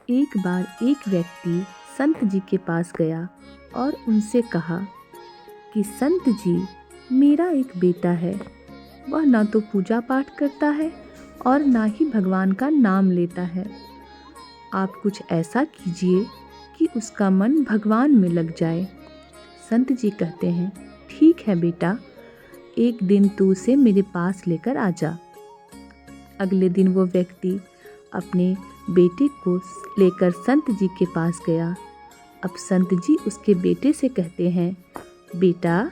एक बार एक व्यक्ति संत जी के पास गया और उनसे कहा कि संत जी, मेरा एक बेटा है। वह ना तो पूजा पाठ करता है और ना ही भगवान का नाम लेता है। आप कुछ ऐसा कीजिए कि उसका मन भगवान में लग जाए। संत जी कहते हैं, ठीक है बेटा, एक दिन तू उसे मेरे पास लेकर आ जा। अगले दिन वो व्यक्ति अपने बेटे को लेकर संत जी के पास गया। अब संत जी उसके बेटे से कहते हैं, बेटा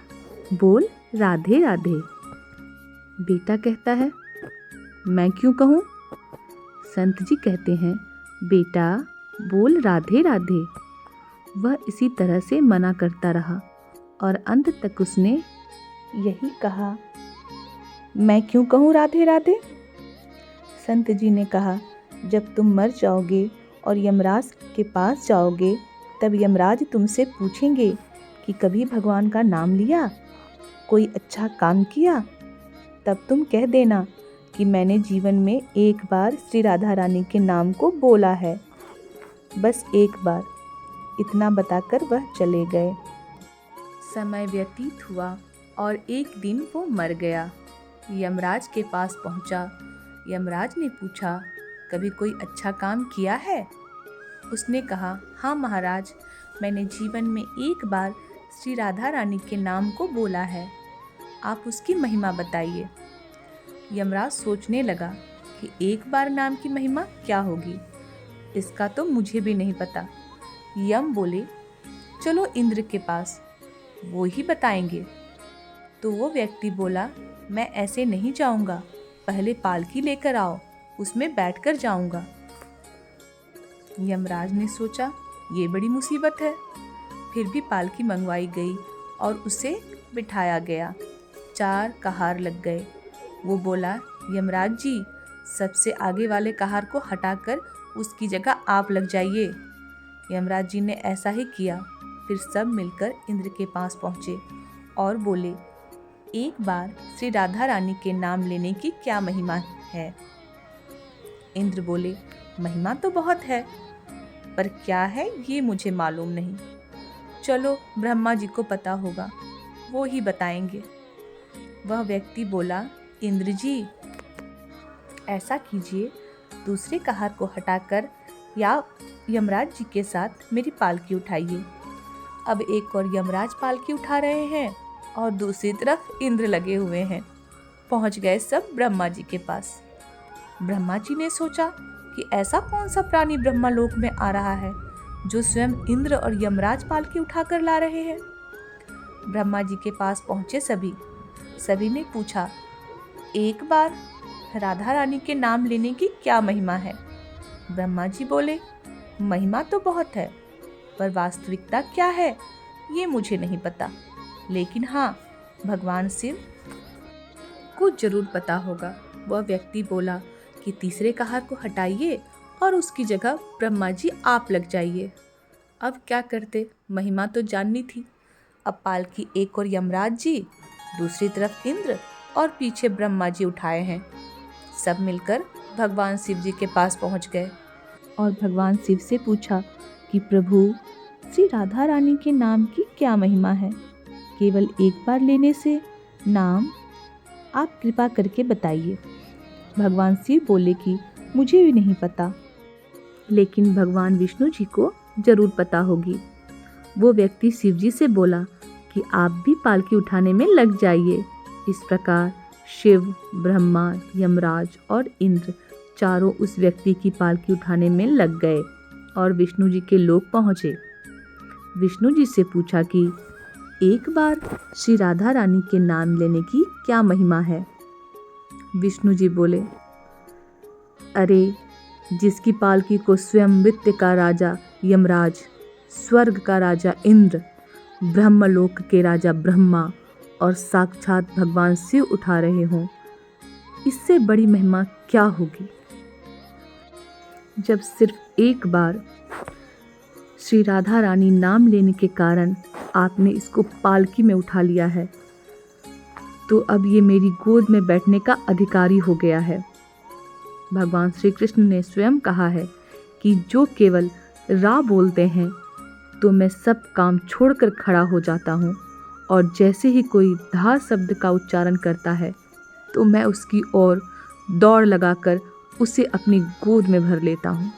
बोल राधे राधे। बेटा कहता है, मैं क्यों कहूँ? संत जी कहते हैं, बेटा बोल राधे राधे। वह इसी तरह से मना करता रहा और अंत तक उसने यही कहा, मैं क्यों कहूँ राधे राधे। संत जी ने कहा, जब तुम मर जाओगे और यमराज के पास जाओगे, तब यमराज तुमसे पूछेंगे कि कभी भगवान का नाम लिया, कोई अच्छा काम किया। तब तुम कह देना कि मैंने जीवन में एक बार श्री राधा रानी के नाम को बोला है, बस एक बार। इतना बताकर वह चले गए। समय व्यतीत हुआ और एक दिन वो मर गया। यमराज के पास पहुंचा। यमराज ने पूछा, कभी कोई अच्छा काम किया है? उसने कहा, हाँ महाराज, मैंने जीवन में एक बार श्री राधा रानी के नाम को बोला है। आप उसकी महिमा बताइए। यमराज सोचने लगा कि एक बार नाम की महिमा क्या होगी, इसका तो मुझे भी नहीं पता। यम बोले, चलो इंद्र के पास, वो ही बताएंगे। तो वो व्यक्ति बोला, मैं ऐसे नहीं जाऊंगा, पहले पालकी लेकर आओ, उसमें बैठकर जाऊंगा। यमराज ने सोचा, ये बड़ी मुसीबत है। फिर भी पालकी मंगवाई गई और उसे बिठाया गया। 4 कहार लग गए। वो बोला, यमराज जी, सबसे आगे वाले कहार को हटाकर उसकी जगह आप लग जाइए। यमराज जी ने ऐसा ही किया। फिर सब मिलकर इंद्र के पास पहुँचे और बोले, एक बार श्री राधा रानी के नाम लेने की क्या महिमा है? इंद्र बोले, महिमा तो बहुत है, पर क्या है ये मुझे मालूम नहीं। चलो ब्रह्मा जी को पता होगा, वो ही बताएंगे। वह व्यक्ति बोला, इंद्र जी, ऐसा कीजिए, दूसरे कहार को हटाकर या यमराज जी के साथ मेरी पालकी उठाइए। अब एक और यमराज पालकी उठा रहे हैं और दूसरी तरफ इंद्र लगे हुए हैं। पहुंच गए सब ब्रह्मा जी के पास। ब्रह्मा जी ने सोचा कि ऐसा कौन सा प्राणी ब्रह्मालोक में आ रहा है जो स्वयं इंद्र और यमराज पालकी उठाकर ला रहे हैं। ब्रह्मा जी के पास पहुंचे सभी ने पूछा, एक बार राधा रानी के नाम लेने की क्या महिमा है? ब्रह्मा जी बोले, महिमा तो बहुत है, पर वास्तविकता क्या है ये मुझे नहीं पता, लेकिन हाँ, भगवान शिव को जरूर पता होगा। वह व्यक्ति बोला कि तीसरे कहार को हटाइए और उसकी जगह ब्रह्मा जी आप लग जाइए। अब क्या करते, महिमा तो जाननी थी। अब पालकी एक और यमराज जी, दूसरी तरफ इंद्र और पीछे ब्रह्मा जी उठाए हैं। सब मिलकर भगवान शिव जी के पास पहुंच गए और भगवान शिव से पूछा कि प्रभु, श्री राधा रानी के नाम की क्या महिमा है? केवल एक बार लेने से नाम आप कृपा करके बताइए। भगवान शिव बोले कि मुझे भी नहीं पता, लेकिन भगवान विष्णु जी को जरूर पता होगी। वो व्यक्ति शिव जी से बोला कि आप भी पालकी उठाने में लग जाइए। इस प्रकार शिव, ब्रह्मा, यमराज और इंद्र चारों उस व्यक्ति की पालकी उठाने में लग गए और विष्णु जी के लोक पहुँचे। विष्णु जी से पूछा कि एक बार श्री राधा रानी के नाम लेने की क्या महिमा है? विष्णु जी बोले, अरे, जिसकी पालकी को स्वयं मृत्यु का राजा यमराज, स्वर्ग का राजा इंद्र, ब्रह्मलोक के राजा ब्रह्मा और साक्षात भगवान शिव उठा रहे हों, इससे बड़ी महिमा क्या होगी? जब सिर्फ एक बार श्री राधा रानी नाम लेने के कारण आपने इसको पालकी में उठा लिया है, तो अब ये मेरी गोद में बैठने का अधिकारी हो गया है। भगवान श्री कृष्ण ने स्वयं कहा है कि जो केवल रा बोलते हैं तो मैं सब काम छोड़कर खड़ा हो जाता हूँ, और जैसे ही कोई धा शब्द का उच्चारण करता है तो मैं उसकी ओर दौड़ लगाकर उसे अपनी गोद में भर लेता हूँ।